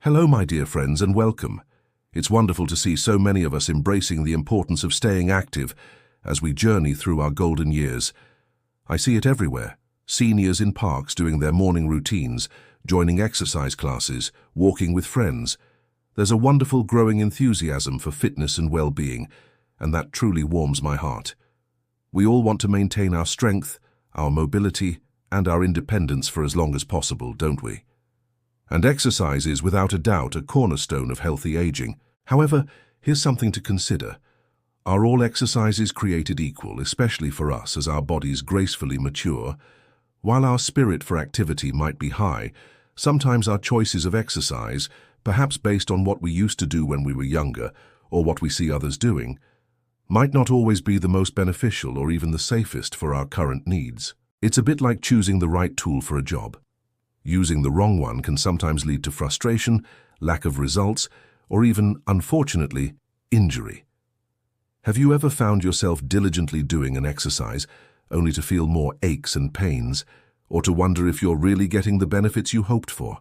Hello, my dear friends, and welcome. It's wonderful to see so many of us embracing the importance of staying active as we journey through our golden years. I see it everywhere. Seniors in parks doing their morning routines, joining exercise classes, walking with friends. There's a wonderful growing enthusiasm for fitness and well-being, and that truly warms my heart. We all want to maintain our strength, our mobility, and our independence for as long as possible, don't we? And exercise is without a doubt a cornerstone of healthy aging. However, here's something to consider. Are all exercises created equal, especially for us as our bodies gracefully mature? While our spirit for activity might be high, sometimes our choices of exercise, perhaps based on what we used to do when we were younger or what we see others doing, might not always be the most beneficial or even the safest for our current needs. It's a bit like choosing the right tool for a job. Using the wrong one can sometimes lead to frustration, lack of results, or even, unfortunately, injury. Have you ever found yourself diligently doing an exercise only to feel more aches and pains, or to wonder if you're really getting the benefits you hoped for?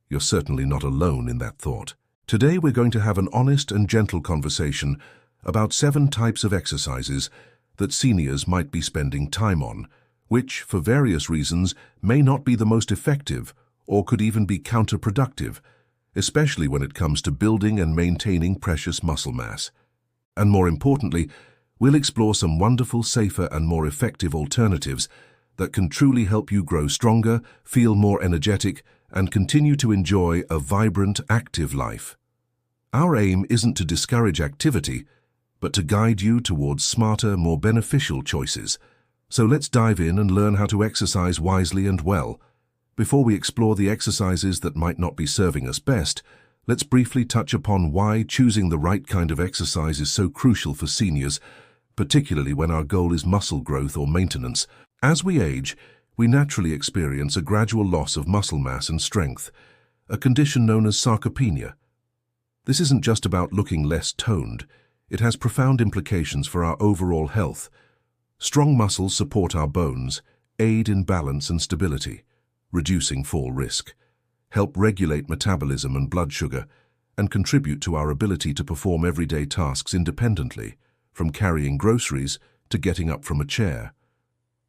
You're certainly not alone in that thought. Today we're going to have an honest and gentle conversation about 7 types of exercises that seniors might be spending time on, which, for various reasons, may not be the most effective or could even be counterproductive, especially when it comes to building and maintaining precious muscle mass. And more importantly, we'll explore some wonderful, safer and more effective alternatives that can truly help you grow stronger, feel more energetic, and continue to enjoy a vibrant, active life. Our aim isn't to discourage activity, but to guide you towards smarter, more beneficial choices. So let's dive in and learn how to exercise wisely and well. Before we explore the exercises that might not be serving us best, let's briefly touch upon why choosing the right kind of exercise is so crucial for seniors, particularly when our goal is muscle growth or maintenance. As we age, we naturally experience a gradual loss of muscle mass and strength, a condition known as sarcopenia. This isn't just about looking less toned. It has profound implications for our overall health. Strong muscles support our bones, aid in balance and stability, reducing fall risk, help regulate metabolism and blood sugar, and contribute to our ability to perform everyday tasks independently, from carrying groceries to getting up from a chair.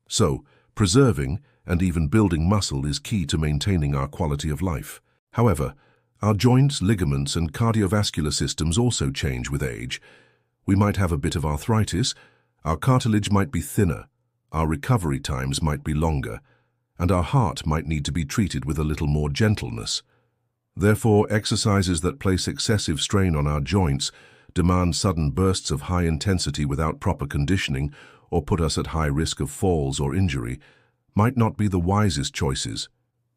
So, preserving and even building muscle is key to maintaining our quality of life. However, our joints, ligaments, and cardiovascular systems also change with age. We might have a bit of arthritis, our cartilage might be thinner, our recovery times might be longer, and our heart might need to be treated with a little more gentleness. Therefore, exercises that place excessive strain on our joints, demand sudden bursts of high intensity without proper conditioning, or put us at high risk of falls or injury, might not be the wisest choices.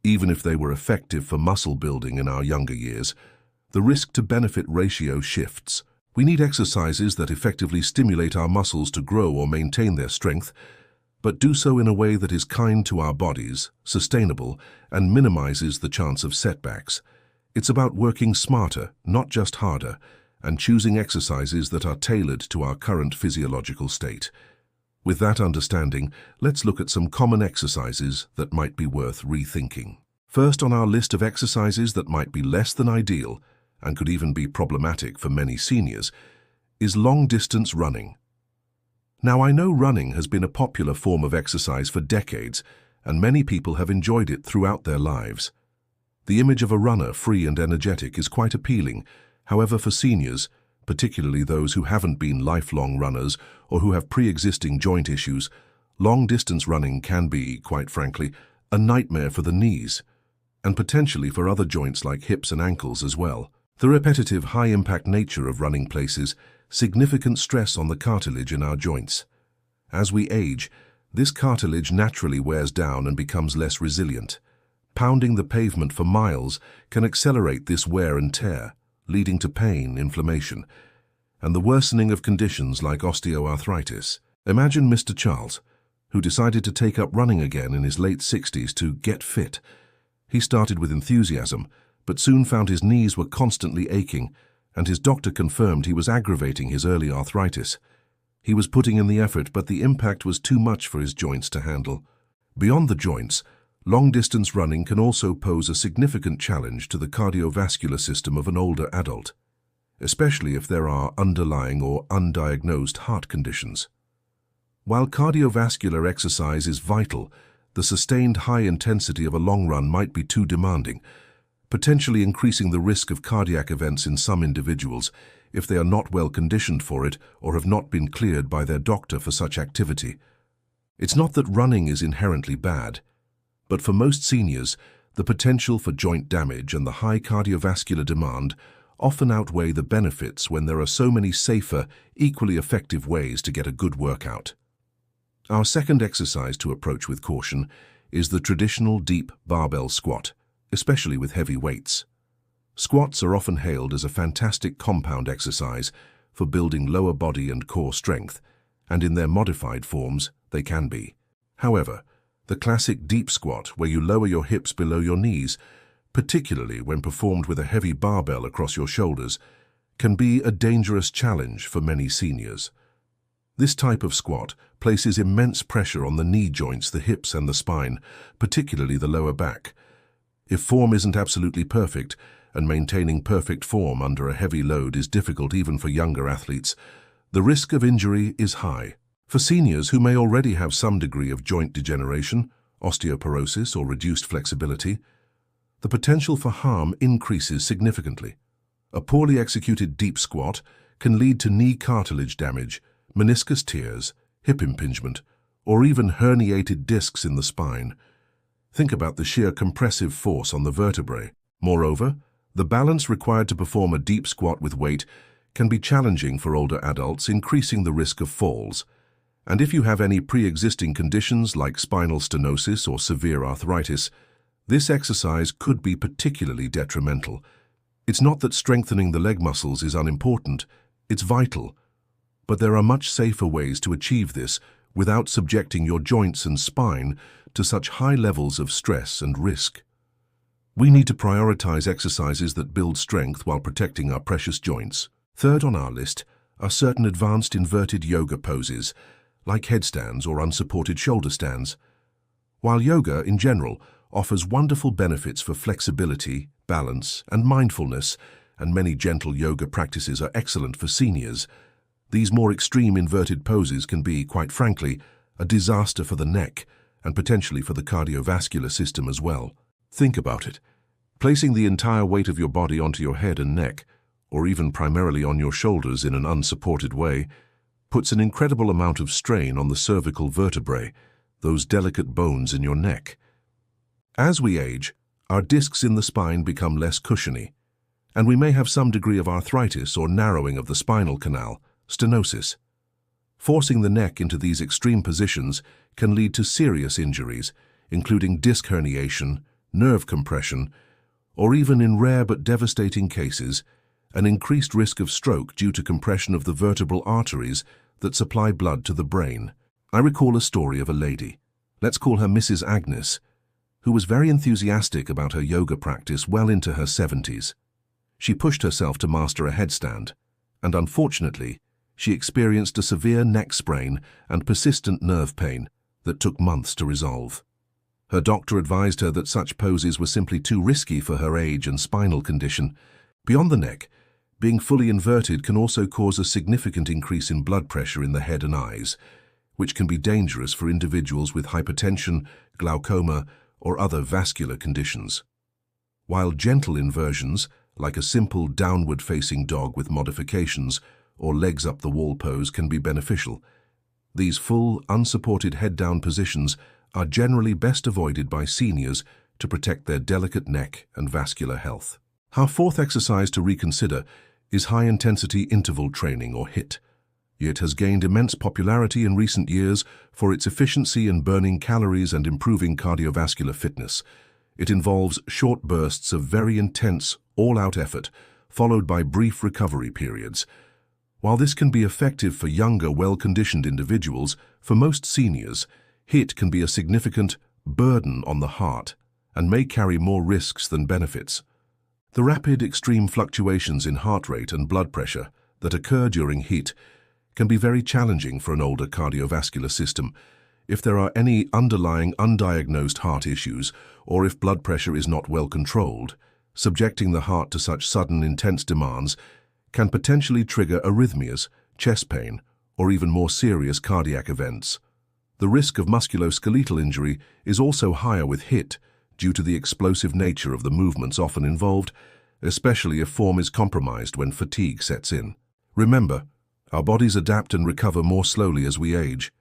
Even if they were effective for muscle building in our younger years, the risk-to-benefit ratio shifts. We need exercises that effectively stimulate our muscles to grow or maintain their strength, but do so in a way that is kind to our bodies, sustainable, and minimizes the chance of setbacks. It's about working smarter, not just harder, and choosing exercises that are tailored to our current physiological state. With that understanding, let's look at some common exercises that might be worth rethinking. First on our list of exercises that might be less than ideal, and could even be problematic for many seniors, is long-distance running. Now, I know running has been a popular form of exercise for decades, and many people have enjoyed it throughout their lives. The image of a runner, free and energetic, is quite appealing. However, for seniors, particularly those who haven't been lifelong runners or who have pre-existing joint issues, long-distance running can be, quite frankly, a nightmare for the knees, and potentially for other joints like hips and ankles as well. The repetitive, high-impact nature of running places significant stress on the cartilage in our joints. As we age, this cartilage naturally wears down and becomes less resilient. Pounding the pavement for miles can accelerate this wear and tear, leading to pain, inflammation, and the worsening of conditions like osteoarthritis. Imagine Mr. Charles, who decided to take up running again in his late 60s to get fit. He started with enthusiasm, but soon found his knees were constantly aching, and his doctor confirmed he was aggravating his early arthritis. He was putting in the effort, but the impact was too much for his joints to handle. Beyond the joints, Long-distance running can also pose a significant challenge to the cardiovascular system of an older adult, especially if there are underlying or undiagnosed heart conditions. While cardiovascular exercise is vital, the sustained high intensity of a long run might be too demanding, potentially increasing the risk of cardiac events in some individuals if they are not well conditioned for it or have not been cleared by their doctor for such activity. It's not that running is inherently bad, but for most seniors, the potential for joint damage and the high cardiovascular demand often outweigh the benefits when there are so many safer, equally effective ways to get a good workout. Our second exercise to approach with caution is the traditional deep barbell squat, especially with heavy weights. Squats are often hailed as a fantastic compound exercise for building lower body and core strength, and in their modified forms, they can be. However, the classic deep squat, where you lower your hips below your knees, particularly when performed with a heavy barbell across your shoulders, can be a dangerous challenge for many seniors. This type of squat places immense pressure on the knee joints, the hips and the spine, particularly the lower back. If form isn't absolutely perfect, and maintaining perfect form under a heavy load is difficult even for younger athletes, the risk of injury is high. For seniors who may already have some degree of joint degeneration, osteoporosis, or reduced flexibility, the potential for harm increases significantly. A poorly executed deep squat can lead to knee cartilage damage, meniscus tears, hip impingement, or even herniated discs in the spine. Think about the sheer compressive force on the vertebrae. Moreover, the balance required to perform a deep squat with weight can be challenging for older adults, increasing the risk of falls. And if you have any pre-existing conditions like spinal stenosis or severe arthritis, this exercise could be particularly detrimental. It's not that strengthening the leg muscles is unimportant, it's vital. But there are much safer ways to achieve this without subjecting your joints and spine to such high levels of stress and risk. We need to prioritize exercises that build strength while protecting our precious joints. Third on our list are certain advanced inverted yoga poses, like headstands or unsupported shoulder stands. While yoga, in general, offers wonderful benefits for flexibility, balance, and mindfulness, and many gentle yoga practices are excellent for seniors, these more extreme inverted poses can be, quite frankly, a disaster for the neck and potentially for the cardiovascular system as well. Think about it. Placing the entire weight of your body onto your head and neck, or even primarily on your shoulders in an unsupported way, puts an incredible amount of strain on the cervical vertebrae, those delicate bones in your neck. As we age, our discs in the spine become less cushiony, and we may have some degree of arthritis or narrowing of the spinal canal, stenosis. Forcing the neck into these extreme positions can lead to serious injuries, including disc herniation, nerve compression, or even in rare but devastating cases, an increased risk of stroke due to compression of the vertebral arteries that supply blood to the brain. I recall a story of a lady, let's call her Mrs. Agnes, who was very enthusiastic about her yoga practice well into her 70s. She pushed herself to master a headstand, and unfortunately, she experienced a severe neck sprain and persistent nerve pain that took months to resolve. Her doctor advised her that such poses were simply too risky for her age and spinal condition. Beyond the neck, being fully inverted can also cause a significant increase in blood pressure in the head and eyes, which can be dangerous for individuals with hypertension, glaucoma, or other vascular conditions. While gentle inversions, like a simple downward-facing dog with modifications, or legs up the wall pose can be beneficial, these full, unsupported head-down positions are generally best avoided by seniors to protect their delicate neck and vascular health. Our fourth exercise to reconsider is high-intensity interval training, or HIIT. It has gained immense popularity in recent years for its efficiency in burning calories and improving cardiovascular fitness. It involves short bursts of very intense, all-out effort, followed by brief recovery periods. While this can be effective for younger, well-conditioned individuals, for most seniors, HIIT can be a significant burden on the heart and may carry more risks than benefits. The rapid, extreme fluctuations in heart rate and blood pressure that occur during HIIT can be very challenging for an older cardiovascular system, If there are any underlying undiagnosed heart issues, or if blood pressure is not well controlled, subjecting the heart to such sudden, intense demands can potentially trigger arrhythmias, chest pain, or even more serious cardiac events. The risk of musculoskeletal injury is also higher with HIIT due to the explosive nature of the movements often involved, especially if form is compromised when fatigue sets in. Remember, our bodies adapt and recover more slowly as we age.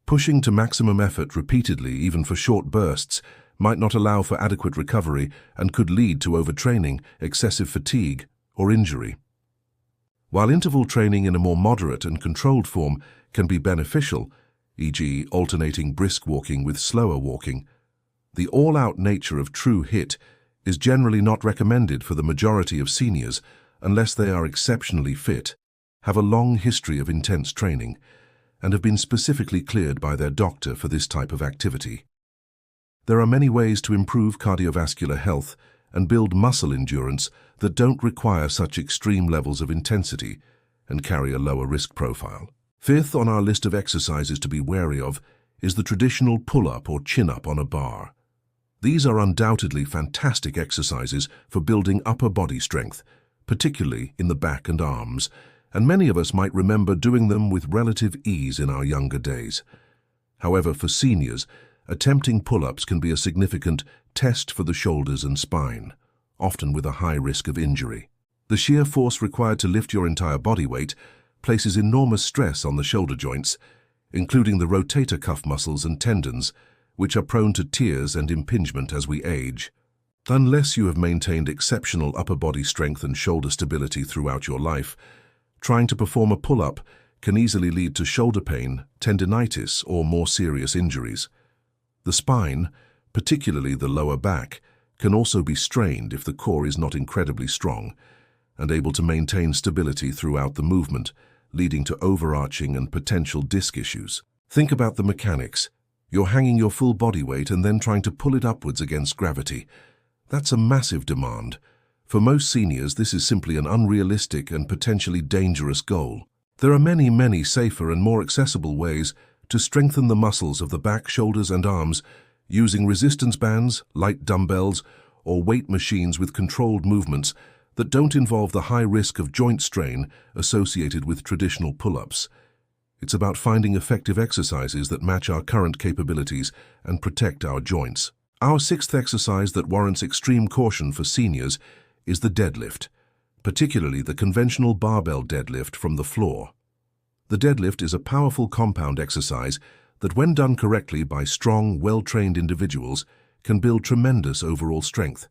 Pushing to maximum effort repeatedly, even for short bursts, might not allow for adequate recovery and could lead to overtraining, excessive fatigue, or injury. While interval training in a more moderate and controlled form can be beneficial, e.g. alternating brisk walking with slower walking, the all-out nature of true HIIT is generally not recommended for the majority of seniors unless they are exceptionally fit, have a long history of intense training, and have been specifically cleared by their doctor for this type of activity. There are many ways to improve cardiovascular health and build muscle endurance that don't require such extreme levels of intensity and carry a lower risk profile. Fifth on our list of exercises to be wary of is the traditional pull-up or chin-up on a bar. These are undoubtedly fantastic exercises for building upper body strength, particularly in the back and arms, and many of us might remember doing them with relative ease in our younger days. However, for seniors, attempting pull-ups can be a significant test for the shoulders and spine, often with a high risk of injury. The sheer force required to lift your entire body weight places enormous stress on the shoulder joints, including the rotator cuff muscles and tendons, which are prone to tears and impingement as we age. Unless you have maintained exceptional upper body strength and shoulder stability throughout your life, trying to perform a pull-up can easily lead to shoulder pain, tendinitis, or more serious injuries. The spine, particularly the lower back, can also be strained if the core is not incredibly strong and able to maintain stability throughout the movement, leading to overarching and potential disc issues. Think about the mechanics. You're hanging your full body weight and then trying to pull it upwards against gravity. That's a massive demand. For most seniors, this is simply an unrealistic and potentially dangerous goal. There are many safer and more accessible ways to strengthen the muscles of the back, shoulders, and arms using resistance bands, light dumbbells, or weight machines with controlled movements that don't involve the high risk of joint strain associated with traditional pull-ups. It's about finding effective exercises that match our current capabilities and protect our joints. Our sixth exercise that warrants extreme caution for seniors is the deadlift, particularly the conventional barbell deadlift from the floor. The deadlift is a powerful compound exercise that, when done correctly by strong, well-trained individuals, can build tremendous overall strength.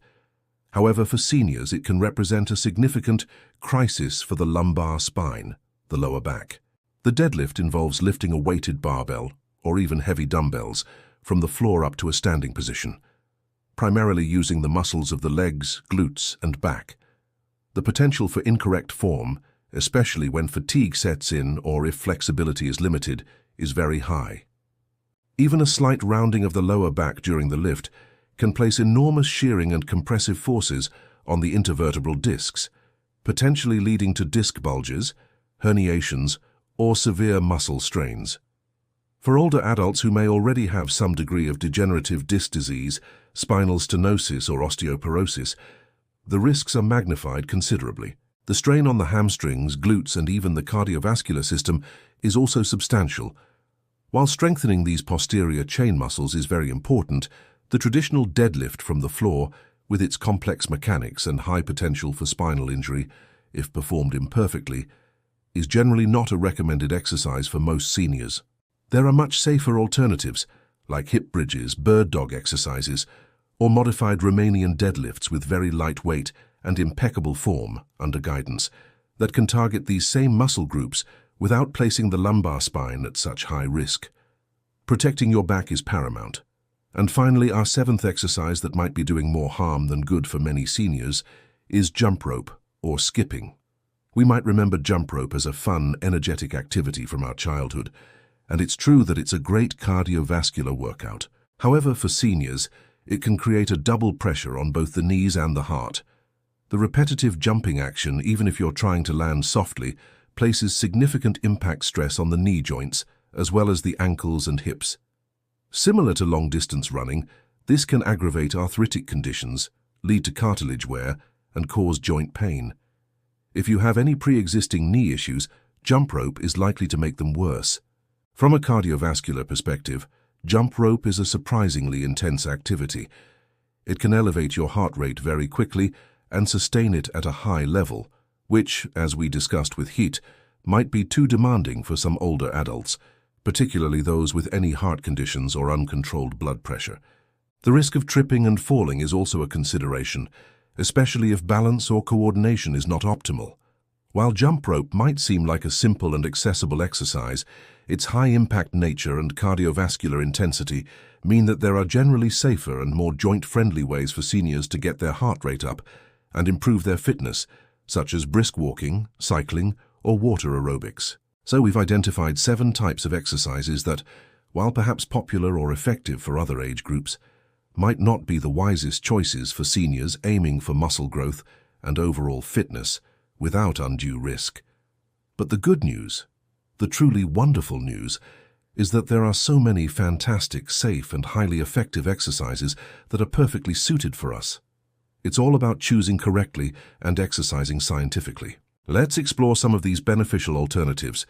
However, for seniors, it can represent a significant crisis for the lumbar spine, the lower back. The deadlift involves lifting a weighted barbell, or even heavy dumbbells, from the floor up to a standing position, primarily using the muscles of the legs, glutes, and back. The potential for incorrect form, especially when fatigue sets in or if flexibility is limited, is very high. Even a slight rounding of the lower back during the lift can place enormous shearing and compressive forces on the intervertebral discs, potentially leading to disc bulges, herniations, or severe muscle strains. For older adults who may already have some degree of degenerative disc disease, spinal stenosis, or osteoporosis, the risks are magnified considerably. The strain on the hamstrings, glutes, and even the cardiovascular system is also substantial. While strengthening these posterior chain muscles is very important, the traditional deadlift from the floor, with its complex mechanics and high potential for spinal injury, if performed imperfectly, is generally not a recommended exercise for most seniors. There are much safer alternatives, like hip bridges, bird dog exercises, or modified Romanian deadlifts with very light weight and impeccable form under guidance, that can target these same muscle groups without placing the lumbar spine at such high risk. Protecting your back is paramount. And finally, our seventh exercise that might be doing more harm than good for many seniors is jump rope, or skipping. We might remember jump rope as a fun, energetic activity from our childhood, and it's true that it's a great cardiovascular workout. However, for seniors, it can create a double pressure on both the knees and the heart. The repetitive jumping action, even if you're trying to land softly, places significant impact stress on the knee joints, as well as the ankles and hips. Similar to long-distance running, this can aggravate arthritic conditions, lead to cartilage wear, and cause joint pain. If you have any pre-existing knee issues, jump rope is likely to make them worse. From a cardiovascular perspective, jump rope is a surprisingly intense activity. It can elevate your heart rate very quickly and sustain it at a high level, which, as we discussed with HIIT, might be too demanding for some older adults, particularly those with any heart conditions or uncontrolled blood pressure. The risk of tripping and falling is also a consideration, especially if balance or coordination is not optimal. While jump rope might seem like a simple and accessible exercise, its high-impact nature and cardiovascular intensity mean that there are generally safer and more joint-friendly ways for seniors to get their heart rate up and improve their fitness, such as brisk walking, cycling, or water aerobics. So we've identified 7 types of exercises that, while perhaps popular or effective for other age groups, might not be the wisest choices for seniors aiming for muscle growth and overall fitness without undue risk. But the good news, the truly wonderful news, is that there are so many fantastic, safe, and highly effective exercises that are perfectly suited for us. It's all about choosing correctly and exercising scientifically. Let's explore some of these beneficial alternatives.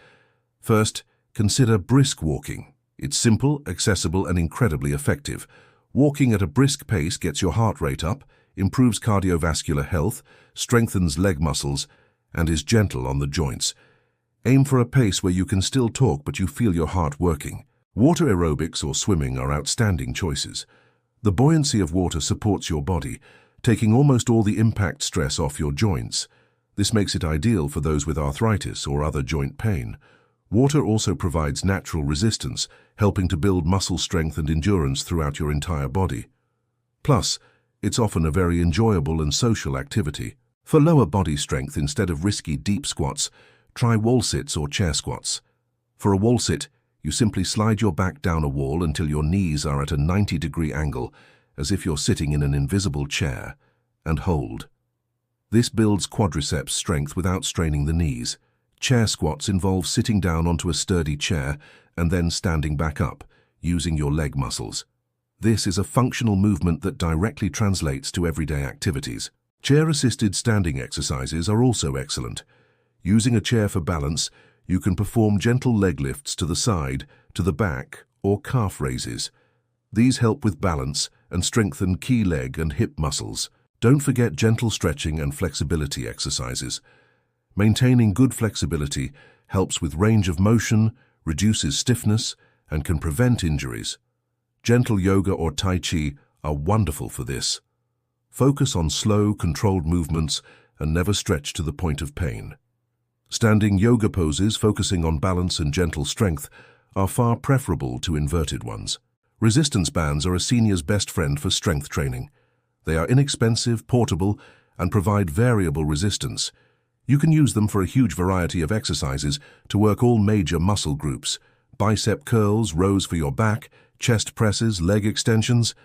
First, consider brisk walking. It's simple, accessible, and incredibly effective. Walking at a brisk pace gets your heart rate up, improves cardiovascular health, strengthens leg muscles, and is gentle on the joints. Aim for a pace where you can still talk but you feel your heart working. Water aerobics or swimming are outstanding choices. The buoyancy of water supports your body, taking almost all the impact stress off your joints. This makes it ideal for those with arthritis or other joint pain. Water also provides natural resistance, helping to build muscle strength and endurance throughout your entire body. Plus, it's often a very enjoyable and social activity. For lower body strength, instead of risky deep squats, try wall sits or chair squats. For a wall sit, you simply slide your back down a wall until your knees are at a 90-degree angle, as if you're sitting in an invisible chair, and hold. This builds quadriceps strength without straining the knees. Chair squats involve sitting down onto a sturdy chair and then standing back up, using your leg muscles. This is a functional movement that directly translates to everyday activities. Chair-assisted standing exercises are also excellent. Using a chair for balance, you can perform gentle leg lifts to the side, to the back, or calf raises. These help with balance and strengthen key leg and hip muscles. Don't forget gentle stretching and flexibility exercises. Maintaining good flexibility helps with range of motion, reduces stiffness, and can prevent injuries. Gentle yoga or Tai Chi are wonderful for this. Focus on slow, controlled movements and never stretch to the point of pain. Standing yoga poses focusing on balance and gentle strength are far preferable to inverted ones. Resistance bands are a senior's best friend for strength training. They are inexpensive, portable, and provide variable resistance. You can use them for a huge variety of exercises to work all major muscle groups: bicep curls, rows for your back, chest presses, leg extensions,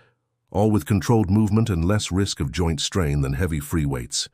all with controlled movement and less risk of joint strain than heavy free weights.